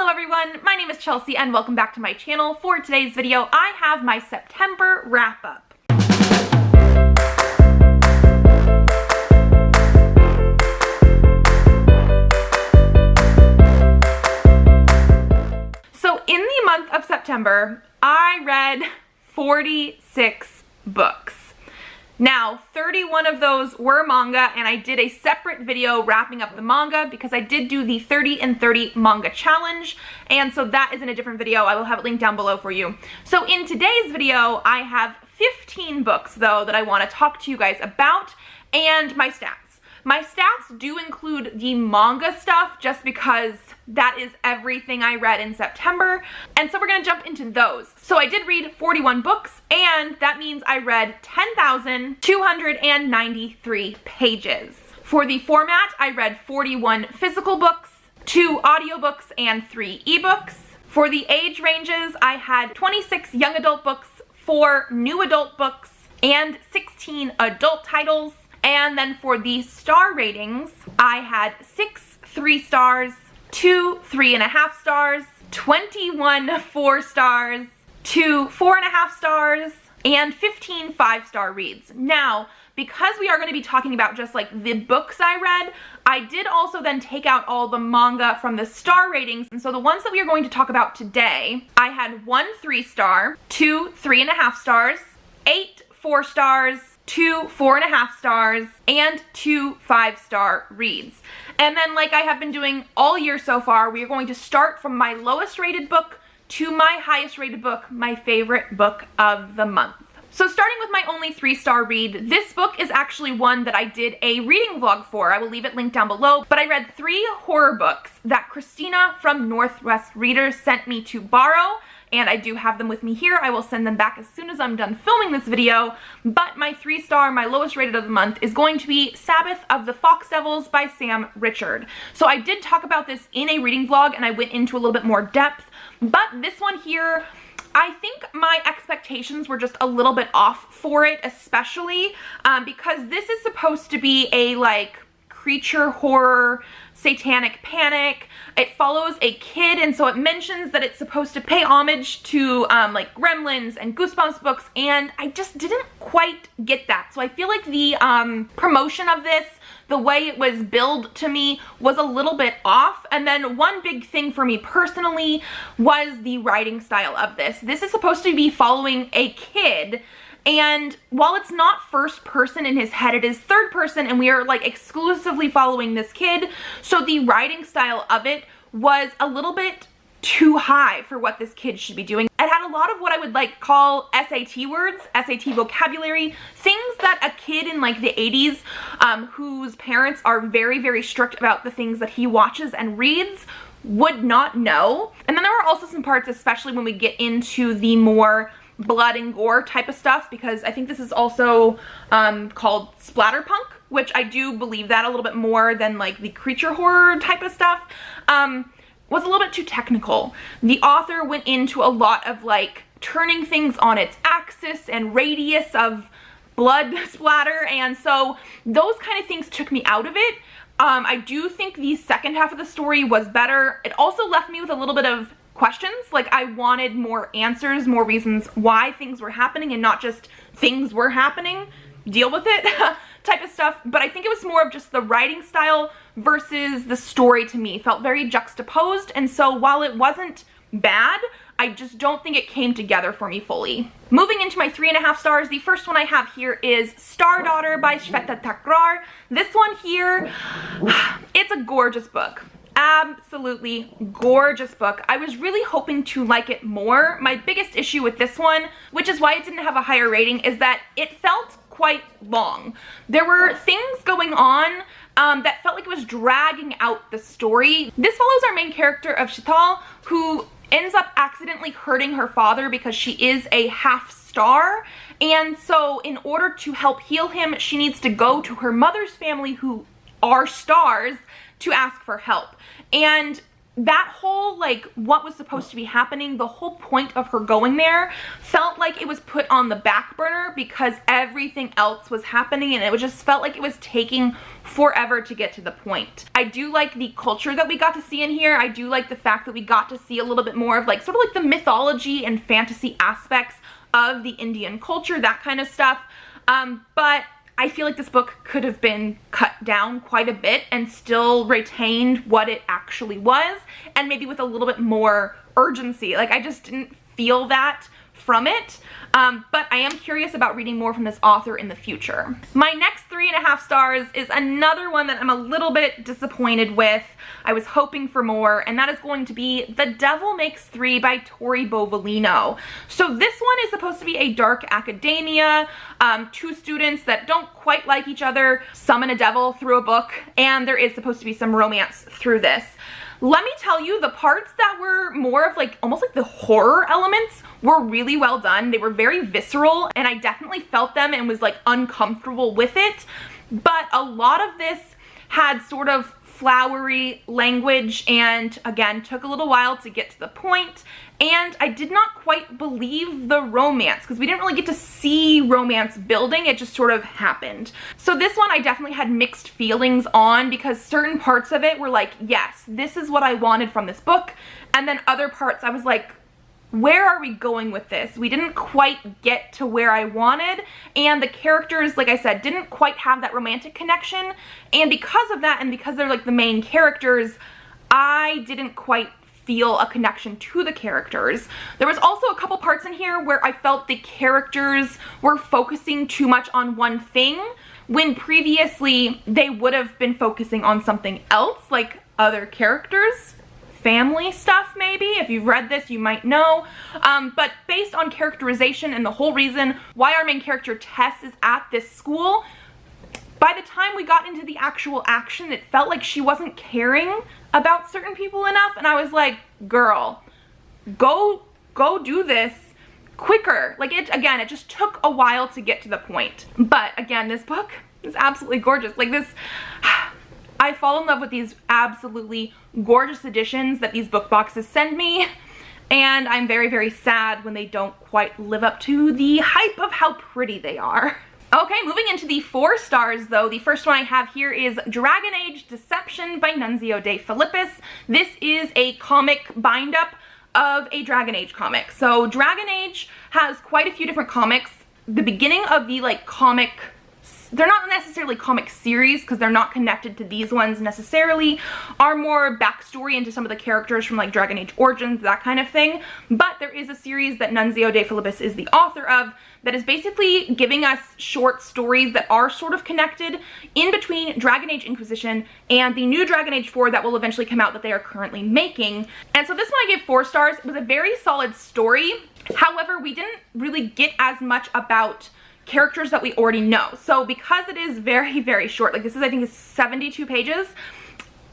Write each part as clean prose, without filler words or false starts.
Hello everyone, my name is Chelsea and welcome back to my channel. For today's video, I have my September wrap-up. So in the month of September, I read 46 books. Now, 31 of those were manga, and I did a separate video wrapping up the manga because I did do the 30 and 30 manga challenge, and so that is in a different video. I will have it linked down below for you. So in today's video, I have 15 books, though, that I want to talk to you guys about, and my stats. My stats do include the manga stuff just because that is everything I read in September, and so we're going to jump into those. So I did read 41 books, and that means I read 10,293 pages. For the format, I read 41 physical books, 2 audiobooks, and 3 ebooks. For the age ranges, I had 26 young adult books, 4 new adult books, and 16 adult titles. And then for the star ratings, I had 6 3 stars, 2 3.5 stars, 21 4 stars, 2 4.5 stars, and 15 5-star reads. Now, because we are going to be talking about just like the books I read, I did also then take out all the manga from the star ratings. And so the ones that we are going to talk about today, I had 1 3-star, 2 3.5 stars, 8 4 stars, 2 4.5 stars, and 2 5-star reads. And then, like I have been doing all year so far, we are going to start from my lowest rated book to my highest rated book, my favorite book of the month. So starting with my only 3-star read, this book is actually one that I did a reading vlog for. I will leave it linked down below, but I read 3 horror books that Christina from Northwest Readers sent me to borrow, and I do have them with me here. I will send them back as soon as I'm done filming this video, but my 3-star, my lowest rated of the month, is going to be Sabbath of the Fox Devils by Sam Richard. So I did talk about this in a reading vlog, and I went into a little bit more depth, but this one here, I think my expectations were just a little bit off for it, especially because this is supposed to be a like creature horror, satanic panic. It follows a kid, and so it mentions that it's supposed to pay homage to like Gremlins and Goosebumps books, and I just didn't quite get that. So I feel like the promotion of this, the way it was billed to me, was a little bit off. And then one big thing for me personally was the writing style of this. This is supposed to be following a kid, and while it's not first person in his head, it is third person, and we are like exclusively following this kid. So the writing style of it was a little bit too high for what this kid should be doing. It had a lot of what I would like call SAT words, SAT vocabulary, things that a kid in like the 80s whose parents are very, very strict about the things that he watches and reads would not know. And then there were also some parts, especially when we get into the more blood and gore type of stuff, because I think this is also called splatterpunk, which I do believe that a little bit more than like the creature horror type of stuff, was a little bit too technical. The author went into a lot of like turning things on its axis and radius of blood splatter, and so those kind of things took me out of it. I do think the second half of the story was better. It also left me with a little bit of questions. Like, I wanted more answers, more reasons why things were happening, and not just things were happening, deal with it type of stuff. But I think it was more of just the writing style versus the story to me felt very juxtaposed, and so while it wasn't bad, I just don't think it came together for me fully. Moving into my 3.5 stars, the first one I have here is Star Daughter by Shweta Takrar. This one here, it's a gorgeous book. Absolutely gorgeous book. I was really hoping to like it more. My biggest issue with this one, which is why it didn't have a higher rating, is that it felt quite long. There were things going on that felt like it was dragging out the story. This follows our main character of Shital, who ends up accidentally hurting her father because she is a half-star, and so in order to help heal him, she needs to go to her mother's family, who are stars, to ask for help. And that whole, like, what was supposed to be happening, the whole point of her going there felt like it was put on the back burner because everything else was happening, and it just felt like it was taking forever to get to the point. I do like the culture that we got to see in here. I do like the fact that we got to see a little bit more of, like, sort of like the mythology and fantasy aspects of the Indian culture, that kind of stuff. But I feel like this book could have been cut down quite a bit and still retained what it actually was, and maybe with a little bit more urgency. Like, I just didn't feel that from it. But I am curious about reading more from this author in the future. My next 3.5 stars is another one that I'm a little bit disappointed with. I was hoping for more, and that is going to be The Devil Makes Three by Tori Bovalino. So this one is supposed to be a dark academia, two students that don't quite like each other summon a devil through a book, and there is supposed to be some romance through this. Let me tell you, the parts that were more of, like, almost like the horror elements were really well done. They were very visceral, and I definitely felt them and was, like, uncomfortable with it. But a lot of this had sort of flowery language, and again, took a little while to get to the point, and I did not quite believe the romance because we didn't really get to see romance building. It just sort of happened. So this one I definitely had mixed feelings on, because certain parts of it were like, yes, this is what I wanted from this book, and then other parts I was like, where are we going with this? We didn't quite get to where I wanted, and the characters, like I said, didn't quite have that romantic connection, and because of that, and because they're like the main characters, I didn't quite feel a connection to the characters. There was also a couple parts in here where I felt the characters were focusing too much on one thing, when previously they would have been focusing on something else, like other characters. Family stuff, maybe. If you've read this, you might know. But based on characterization and the whole reason why our main character Tess is at this school, by the time we got into the actual action, it felt like she wasn't caring about certain people enough, and I was like, girl, go do this quicker. Like, it just took a while to get to the point. But again, this book is absolutely gorgeous. Like, this, I fall in love with these absolutely gorgeous editions that these book boxes send me, and I'm very, very sad when they don't quite live up to the hype of how pretty they are. Okay, moving into the 4 stars though, the first one I have here is Dragon Age Deception by Nunzio de Filippis. This is a comic bind-up of a Dragon Age comic. So Dragon Age has quite a few different comics. The beginning of the, like, comic, they're not necessarily comic series because they're not connected to these ones necessarily, are more backstory into some of the characters from, like, Dragon Age Origins, that kind of thing. But there is a series that Nunzio de Filippis is the author of that is basically giving us short stories that are sort of connected in between Dragon Age Inquisition and the new Dragon Age 4 that will eventually come out that they are currently making. And so this one I gave 4 stars. It was a very solid story. However, we didn't really get as much about characters that we already know. So because it is very, very short, like this is, I think, is 72 pages,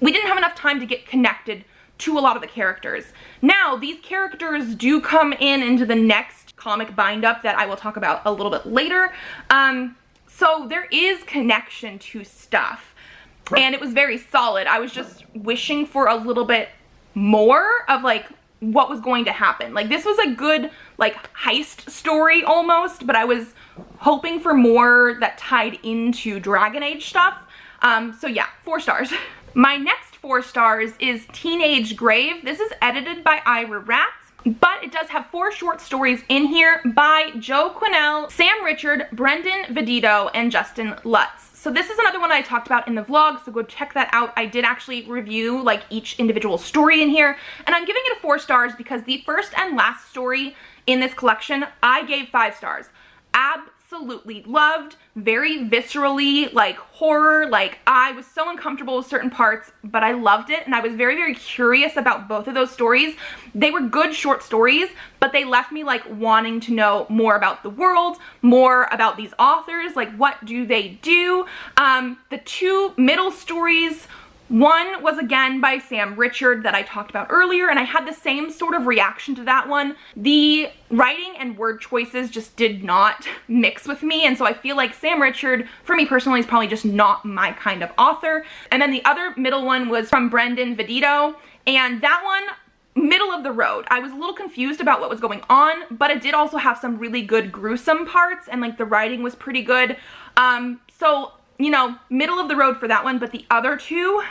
we didn't have enough time to get connected to a lot of the characters. Now, these characters do come into the next comic bind-up that I will talk about a little bit later. So there is connection to stuff, and it was very solid. I was just wishing for a little bit more of, like, what was going to happen. Like, this was a good, like, heist story almost, but I was hoping for more that tied into Dragon Age stuff. So yeah, 4 stars. My next 4 stars is Teenage Grave. This is edited by Ira Rat, but it does have 4 short stories in here by Joe Quinnell, Sam Richard, Brendan Vedito, and Justin Lutz. So this is another one I talked about in the vlog, so go check that out. I did actually review, like, each individual story in here, and I'm giving it a 4 stars because the first and last story in this collection I gave 5 stars. Absolutely loved, very viscerally, like, horror. Like, I was so uncomfortable with certain parts, but I loved it, and I was very, very curious about both of those stories. They were good short stories, but they left me, like, wanting to know more about the world, more about these authors, like, what do they do? The 2 middle stories, one was again by Sam Richard that I talked about earlier, and I had the same sort of reaction to that one. The writing and word choices just did not mix with me, and so I feel like Sam Richard, for me personally, is probably just not my kind of author. And then the other middle one was from Brendan Vedito, And that one, middle of the road. I was a little confused about what was going on, but it did also have some really good gruesome parts, and like the writing was pretty good. So, you know, middle of the road for that one, but the other two,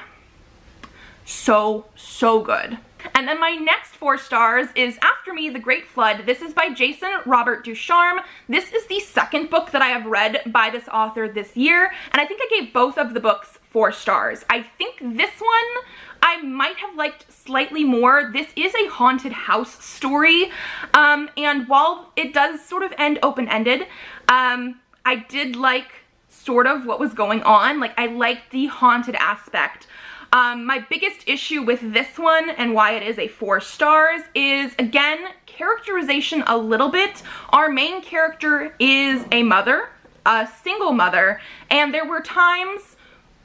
so good. And then my next 4 stars is After Me, The Great Flood. This is by Jason Robert Ducharme. This is the second book that I have read by this author this year, and I think I gave both of the books 4 stars. I think this one I might have liked slightly more. This is a haunted house story, and while it does sort of end open-ended, I did like sort of what was going on. Like, I liked the haunted aspect. My biggest issue with this one and why it is a 4 stars is, again, characterization a little bit. Our main character is a mother, a single mother, and there were times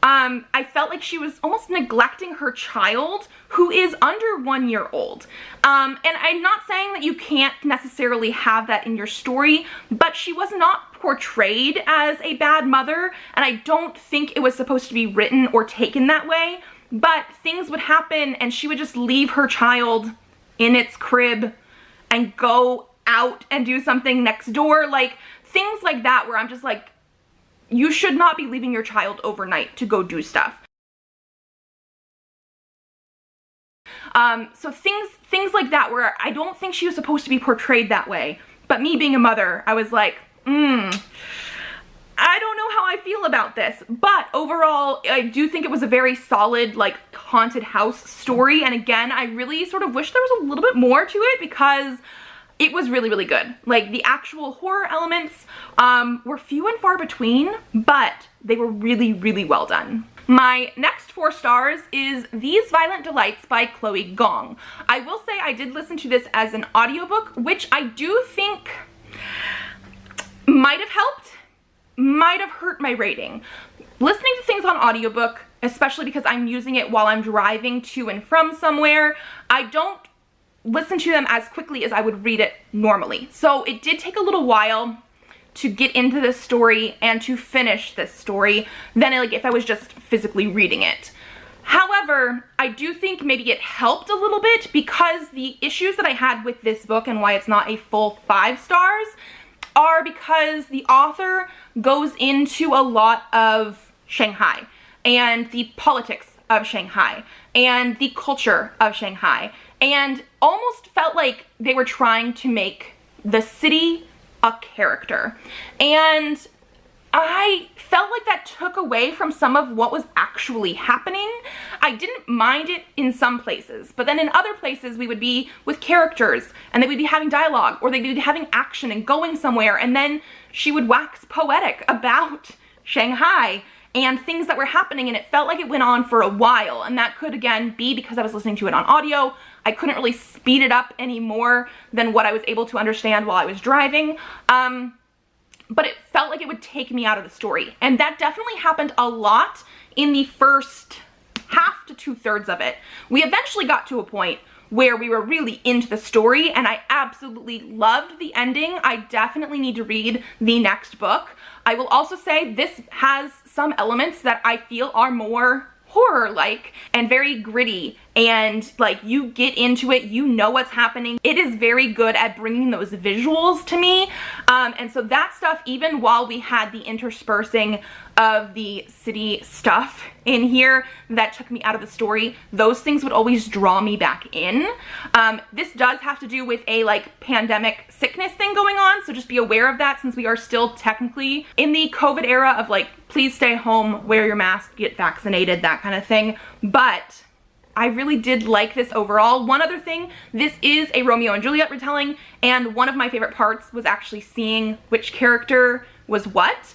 I felt like she was almost neglecting her child, who is under 1 year old. And I'm not saying that you can't necessarily have that in your story, but she was not portrayed as a bad mother, and I don't think it was supposed to be written or taken that way. But things would happen and she would just leave her child in its crib and go out and do something next door. Like, things like that where I'm just like, you should not be leaving your child overnight to go do stuff. So things like that where I don't think she was supposed to be portrayed that way. But me being a mother, I was like, I don't know how I feel about this, but overall, I do think it was a very solid, like, haunted house story, and again, I really sort of wish there was a little bit more to it because it was really good. Like, the actual horror elements were few and far between, but they were really well done. My next 4 stars is These Violent Delights by Chloe Gong. I will say I did listen to this as an audiobook, which I do think might have helped, might have hurt my rating. Listening to things on audiobook, especially because I'm using it while I'm driving to and from somewhere, I don't listen to them as quickly as I would read it normally. So it did take a little while to get into this story and to finish this story than like if I was just physically reading it. However, I do think maybe it helped a little bit because the issues that I had with this book and why it's not a full 5 stars are because the author goes into a lot of Shanghai and the politics of Shanghai and the culture of Shanghai, and almost felt like they were trying to make the city a character. And I felt like that took away from some of what was actually happening. I didn't mind it in some places, but then in other places we would be with characters and they would be having dialogue or they'd be having action and going somewhere, and then she would wax poetic about Shanghai and things that were happening, and it felt like it went on for a while, and that could again be because I was listening to it on audio. I couldn't really speed it up any more than what I was able to understand while I was driving. But it felt like it would take me out of the story. And that definitely happened a lot in the first half to 2/3 of it. We eventually got to a point where we were really into the story and I absolutely loved the ending. I definitely need to read the next book. I will also say this has some elements that I feel are more horror-like and very gritty, and like you get into it, you know what's happening. It is very good at bringing those visuals to me, and so that stuff, even while we had the interspersing of the city stuff in here that took me out of the story, those things would always draw me back in. This does have to do with a like pandemic sickness thing going on, so just be aware of that since we are still technically in the COVID era of like, please stay home, wear your mask, get vaccinated, that kind of thing. But I really did like this overall. One other thing, this is a Romeo and Juliet retelling, and one of my favorite parts was actually seeing which character was what.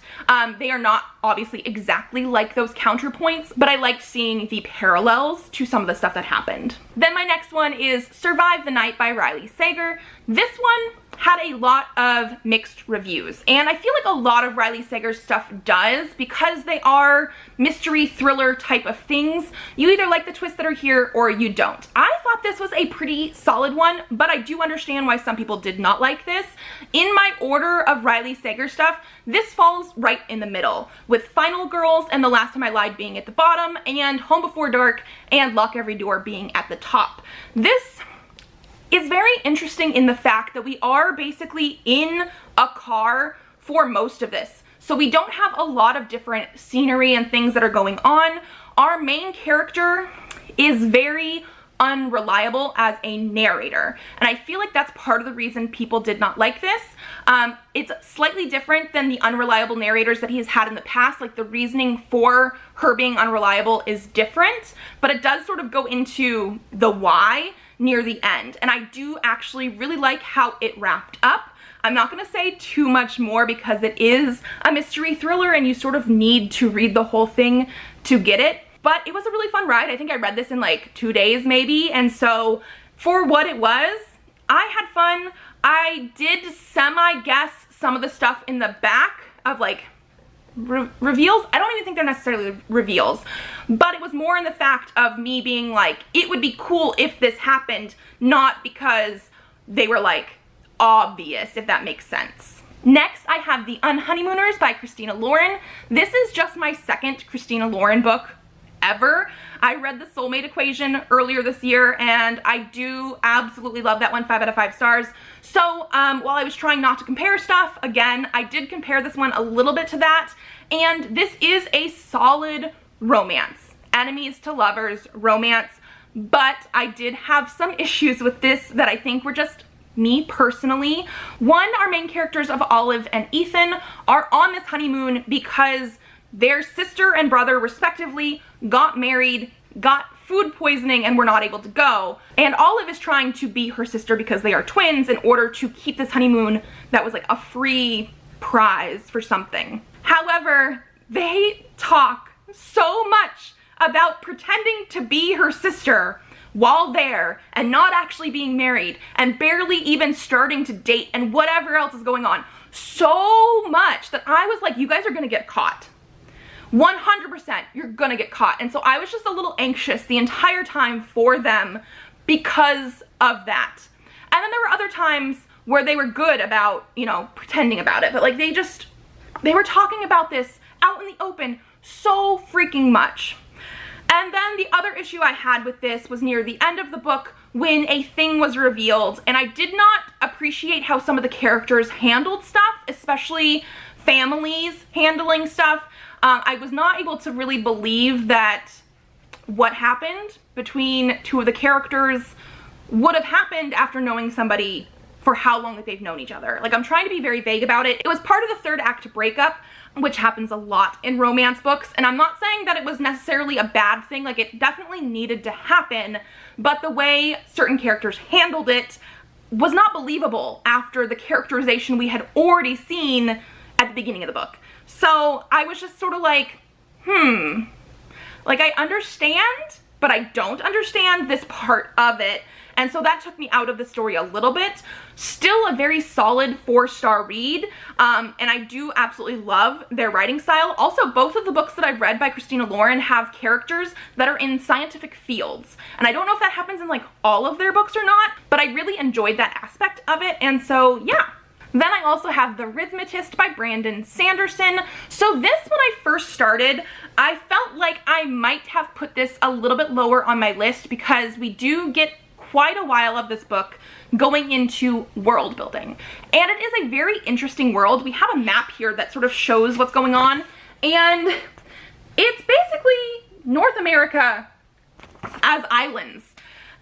They are not obviously exactly like those counterpoints, but I liked seeing the parallels to some of the stuff that happened. Then my next one is Survive the Night by Riley Sager. This one had a lot of mixed reviews, and I feel like a lot of Riley Sager's stuff does, because they are mystery thriller type of things. You either like the twists that are here or you don't. I thought this was a pretty solid one, but I do understand why some people did not like this. In my order of Riley Sager stuff, this falls right in the middle, with Final Girls and The Last Time I Lied being at the bottom, and Home Before Dark and Lock Every Door being at the top. This is very interesting in the fact that we are basically in a car for most of this. So we don't have a lot of different scenery and things that are going on. Our main character is very unreliable as a narrator, and I feel like that's part of the reason people did not like this. It's slightly different than the unreliable narrators that he has had in the past. Like, the reasoning for her being unreliable is different, but it does sort of go into the why near the end, and I do actually really like how it wrapped up. I'm not going to say too much more because it is a mystery thriller and you sort of need to read the whole thing to get it. But it was a really fun ride. I think I read this in like 2 days maybe, and so for what it was, I had fun. I did semi-guess some of the stuff in the back of like reveals. I don't even think they're necessarily reveals, but it was more in the fact of me being like, it would be cool if this happened, not because they were like obvious, if that makes sense. Next, I have The Unhoneymooners by Christina Lauren. This is just my second Christina Lauren book ever. I read The Soulmate Equation earlier this year, and I do absolutely love that one, 5 out of 5 stars. So while I was trying not to compare stuff, again, I did compare this one a little bit to that, and this is a solid romance. Enemies to lovers romance, but I did have some issues with this that I think were just me personally. One, our main characters of Olive and Ethan are on this honeymoon because their sister and brother respectively got married, got food poisoning, and were not able to go. And Olive is trying to be her sister because they are twins in order to keep this honeymoon that was like a free prize for something. However, they talk so much about pretending to be her sister while there and not actually being married and barely even starting to date and whatever else is going on, so much that I was like, you guys are gonna get caught. 100% you're gonna get caught. And so I was just a little anxious the entire time for them because of that. And then there were other times where they were good about, you know, pretending about it, but like they were talking about this out in the open so freaking much. And then the other issue I had with this was near the end of the book when a thing was revealed, and I did not appreciate how some of the characters handled stuff, especially families handling stuff. I was not able to really believe that what happened between two of the characters would have happened after knowing somebody for how long that they've known each other. Like, I'm trying to be very vague about it. It was part of the third act breakup, which happens a lot in romance books, and I'm not saying that it was necessarily a bad thing. Like, it definitely needed to happen, but the way certain characters handled it was not believable after the characterization we had already seen at the beginning of the book. So I was just sort of like, like, I understand, but I don't understand this part of it. And so that took me out of the story a little bit. Still a very solid 4-star read, and I do absolutely love their writing style. Also, both of the books that I've read by Christina Lauren have characters that are in scientific fields. And I don't know if that happens in like all of their books or not, but I really enjoyed that aspect of it, and so yeah. Then I also have The Rithmatist by Brandon Sanderson. So this, when I first started, I felt like I might have put this a little bit lower on my list because we do get quite a while of this book going into world building. And it is a very interesting world. We have a map here that sort of shows what's going on, and it's basically North America as islands.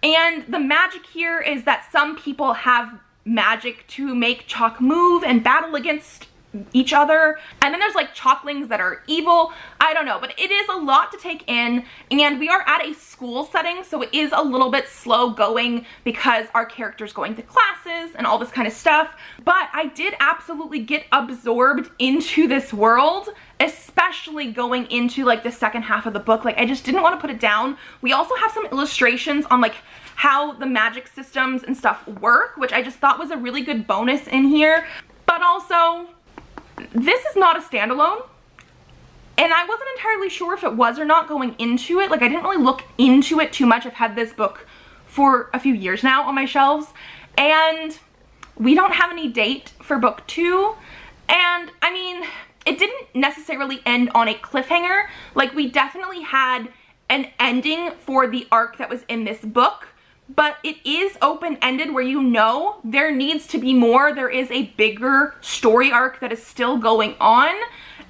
And the magic here is that some people have magic to make chalk move and battle against each other. And then there's like chalklings that are evil. I don't know, but it is a lot to take in, and we are at a school setting, so it is a little bit slow going because our character's going to classes and all this kind of stuff. But I did absolutely get absorbed into this world, especially going into like the second half of the book. Like, I just didn't want to put it down. We also have some illustrations on like how the magic systems and stuff work, which I just thought was a really good bonus in here. But also, this is not a standalone, and I wasn't entirely sure if it was or not going into it. Like, I didn't really look into it too much. I've had this book for a few years now on my shelves, and we don't have any date for book 2. And I mean, it didn't necessarily end on a cliffhanger. Like, we definitely had an ending for the arc that was in this book, but it is open-ended where you know there needs to be more. There is a bigger story arc that is still going on.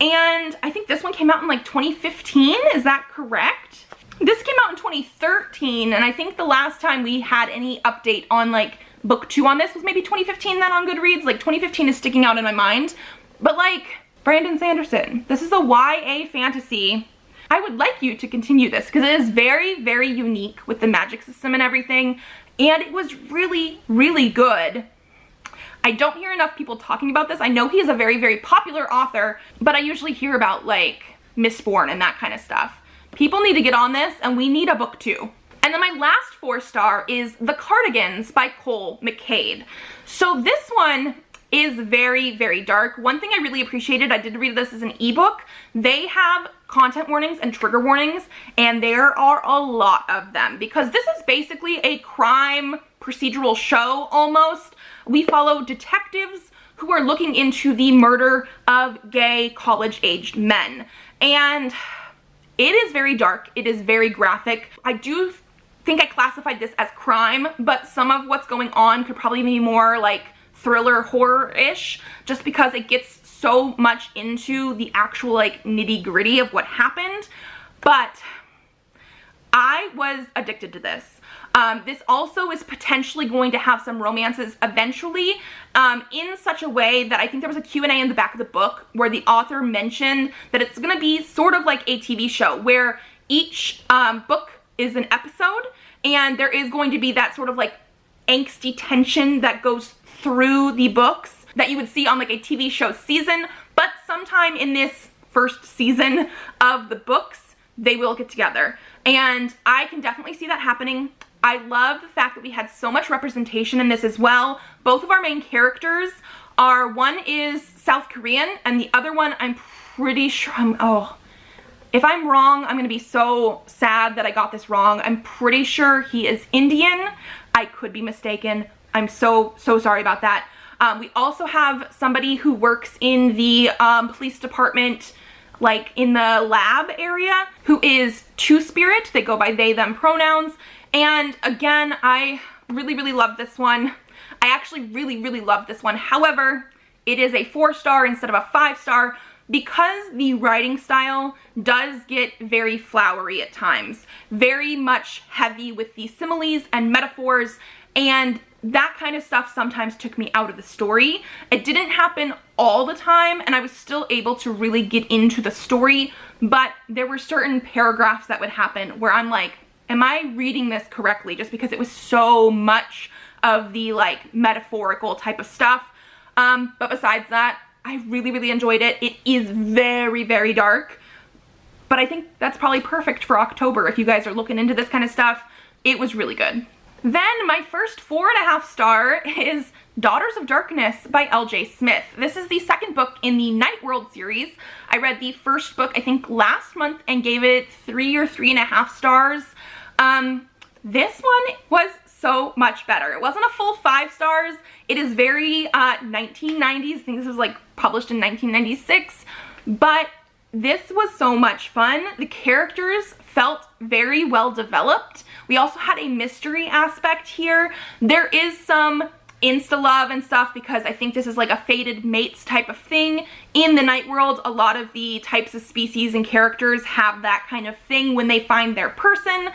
And I think this one came out in like 2015, is that correct? This came out in 2013, and I think the last time we had any update on like book 2 on this was maybe 2015 then on Goodreads. Like, 2015 is sticking out in my mind. But like, Brandon Sanderson, this is a YA fantasy. I would like you to continue this because it is very, very unique with the magic system and everything, and it was really, really good. I don't hear enough people talking about this. I know he is a very, very popular author, but I usually hear about like Mistborn and that kind of stuff. People need to get on this, and we need a book 2. And then my last 4-star is The Cardigans by Cole McCade. So this one is very, very dark. One thing I really appreciated, I did read this as an ebook. They have content warnings and trigger warnings, and there are a lot of them because this is basically a crime procedural show almost. We follow detectives who are looking into the murder of gay college-aged men. And it is very dark. It is very graphic. I do think I classified this as crime, but some of what's going on could probably be more like thriller horror-ish, just because it gets so much into the actual like nitty-gritty of what happened. But I was addicted to this. This also is potentially going to have some romances eventually, in such a way that I think there was a Q&A in the back of the book where the author mentioned that it's going to be sort of like a TV show where each book is an episode, and there is going to be that sort of like angsty tension that goes through the books that you would see on like a TV show season. But sometime in this first season of the books, they will get together, and I can definitely see that happening. I love the fact that we had so much representation in this as well. Both of our main characters are, one is South Korean and the other one, I'm pretty sure, if I'm wrong, I'm gonna be so sad that I got this wrong. I'm pretty sure he is Indian. I could be mistaken. I'm so sorry about that. We also have somebody who works in the police department, like in the lab area, who is Two-Spirit. They go by they, them pronouns. And again, I really love this one. I actually really love this one. However, it is a 4-star instead of a 5-star because the writing style does get very flowery at times. Very much heavy with the similes and metaphors, and that kind of stuff sometimes took me out of the story. It didn't happen all the time, and I was still able to really get into the story, but there were certain paragraphs that would happen where I'm like, am I reading this correctly? Just because it was so much of the like metaphorical type of stuff. But besides that, I really enjoyed it. It is very dark, but I think that's probably perfect for October if you guys are looking into this kind of stuff. It was really good. Then my first 4.5 star is Daughters of Darkness by L.J. Smith. This is the second book in the Night World series. I read the first book, I think, last month and gave it 3 or 3.5 stars. This one was so much better. It wasn't a full 5 stars. It is very 1990s. I think this was like published in 1996, but this was so much fun. The characters felt very well developed. We also had a mystery aspect here. There is some insta-love and stuff because I think this is like a fated mates type of thing. In the Night World, a lot of the types of species and characters have that kind of thing when they find their person.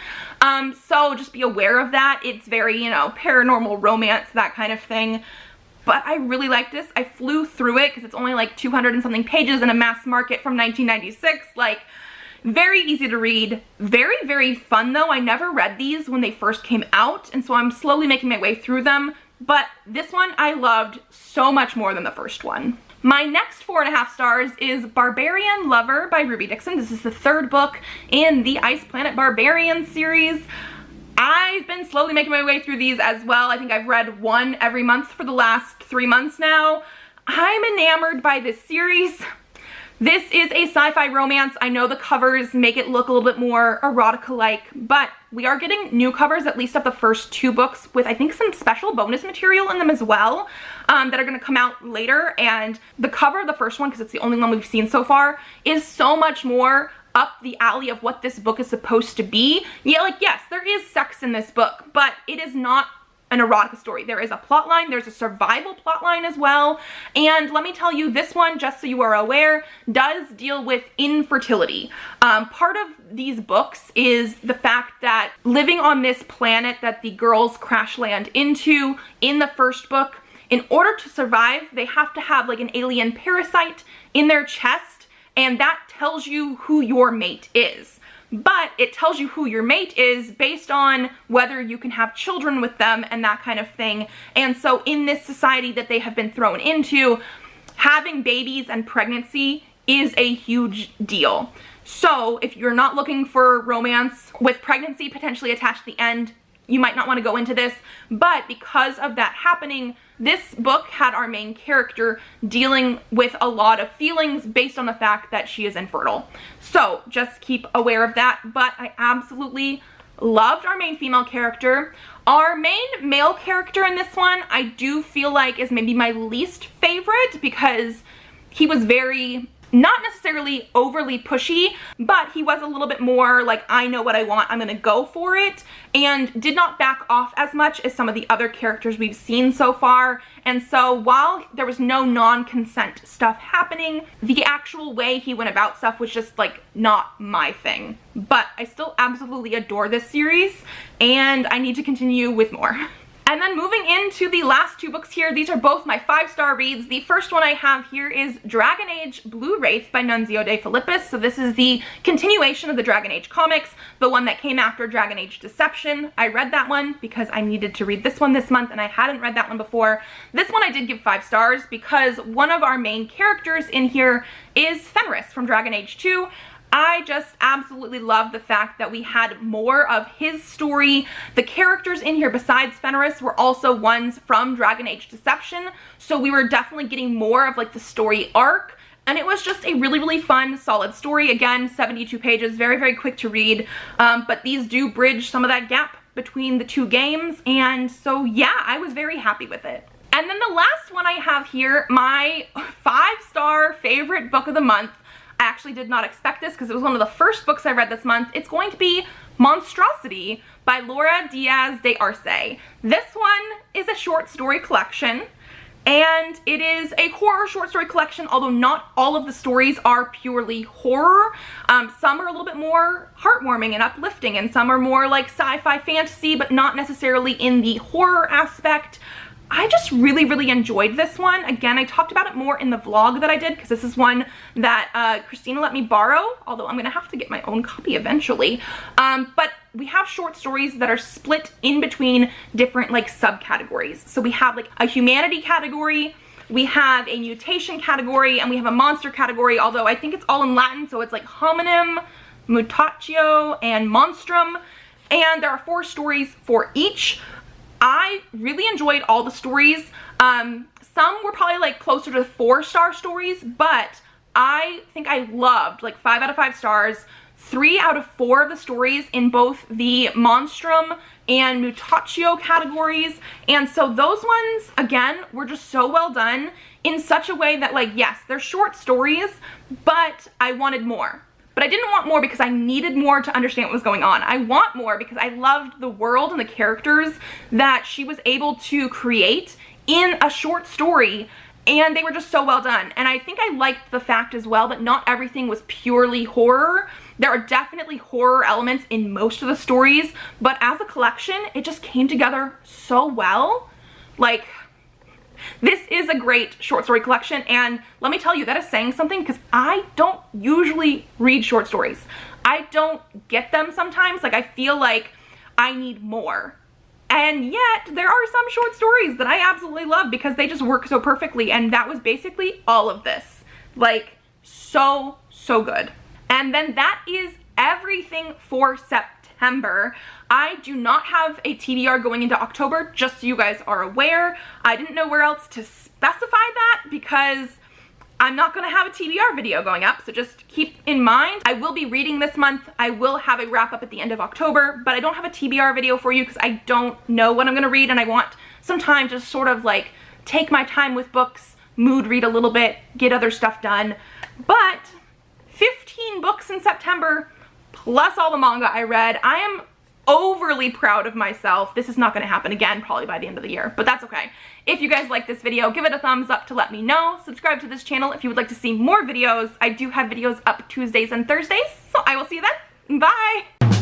So just be aware of that. It's very, you know, paranormal romance, that kind of thing. but I really liked this. I flew through it because it's only like 200 and something pages in a mass market from 1996. Like, very easy to read, very, very fun though. I never read these when they first came out, and so I'm slowly making my way through them, but this one I loved so much more than the first one. My next 4.5 stars is Barbarian Lover by Ruby Dixon. This is the third book in the Ice Planet Barbarian series. I've been slowly making my way through these as well. I think I've read one every month for the last 3 months now. I'm enamored by this series. This is a sci-fi romance. I know the covers make it look a little bit more erotica-like, but we are getting new covers, at least of the first 2 books, with I think some special bonus material in them as well, that are going to come out later. And the cover of the first one, because it's the only one we've seen so far, is so much more up the alley of what this book is supposed to be. Yeah, like, yes, there is sex in this book, but it is not an erotica story. There is a plot line, there's a survival plot line as well, and let me tell you, this one, just so you are aware, does deal with infertility. Part of these books is the fact that living on this planet that the girls crash land into in the first book, in order to survive, they have to have like an alien parasite in their chest, and that tells you who your mate is. But it tells you who your mate is based on whether you can have children with them and that kind of thing. And so in this society that they have been thrown into, having babies and pregnancy is a huge deal. So if you're not looking for romance with pregnancy potentially attached at the end, you might not want to go into this. But because of that happening, this book had our main character dealing with a lot of feelings based on the fact that she is infertile. So just keep aware of that. But I absolutely loved our main female character. Our main male character in this one, I do feel like is maybe my least favorite, because he was very, not necessarily overly pushy, but he was a little bit more like, I know what I want, I'm gonna go for it, and did not back off as much as some of the other characters we've seen so far. And so while there was no non-consent stuff happening, the actual way he went about stuff was just like not my thing. But I still absolutely adore this series, and I need to continue with more. And then moving into the last 2 books here, these are both my 5-star reads. The first one I have here is Dragon Age Blue Wraith by Nunzio de Filippis. So this is the continuation of the Dragon Age comics, the one that came after Dragon Age Deception. I read that one because I needed to read this one this month, and I hadn't read that one before. This one I did give 5 stars because one of our main characters in here is Fenris from Dragon Age 2. I just absolutely love the fact that we had more of his story. The characters in here besides Fenris were also ones from Dragon Age Deception, so we were definitely getting more of like the story arc, and it was just a really, really fun, solid story. Again, 72 pages, very, very quick to read, but these do bridge some of that gap between the 2 games, and so yeah, I was very happy with it. And then the last one I have here, my 5-star favorite book of the month. I actually did not expect this because it was one of the first books I read this month. It's going to be Monstrosity by Laura Diaz de Arce. This one is a short story collection, and it is a horror short story collection, although not all of the stories are purely horror. Some are a little bit more heartwarming and uplifting, and some are more like sci-fi fantasy, but not necessarily in the horror aspect. I just really, really enjoyed this one. Again, I talked about it more in the vlog that I did because this is one that Christina let me borrow, although I'm gonna have to get my own copy eventually. But we have short stories that are split in between different like subcategories. So we have like a humanity category, we have a mutation category, and we have a monster category, although I think it's all in Latin, so it's like hominem, mutatio, and monstrum. And there are 4 stories for each. I really enjoyed all the stories. Some were probably like closer to 4-star stories, but I think I loved like 5 out of 5 stars, 3 out of 4 of the stories in both the monstrum and mutatio categories. And so those ones, again, were just so well done in such a way that, like, yes, they're short stories, but I wanted more. But I didn't want more because I needed more to understand what was going on. I want more because I loved the world and the characters that she was able to create in a short story, and they were just so well done. And I think I liked the fact as well that not everything was purely horror. There are definitely horror elements in most of the stories, but as a collection, it just came together so well. Like, This is a great short story collection, and let me tell you, that is saying something because I don't usually read short stories. I don't get them sometimes. Like, I feel like I need more. And yet, there are some short stories that I absolutely love because they just work so perfectly, and that was basically all of this. Like, so good. And then that is everything for September. I do not have a TBR going into October, just so you guys are aware. I didn't know where else to specify that because I'm not gonna have a TBR video going up, so just keep in mind. I will be reading this month. I will have a wrap up at the end of October, but I don't have a TBR video for you because I don't know what I'm gonna read, and I want some time to sort of like take my time with books, mood read a little bit, get other stuff done. But 15 books in September, plus all the manga I read. I am overly proud of myself. This is not going to happen again probably by the end of the year, but that's okay. If you guys like this video, give it a thumbs up to let me know. Subscribe to this channel if you would like to see more videos. I do have videos up Tuesdays and Thursdays, so I will see you then. Bye!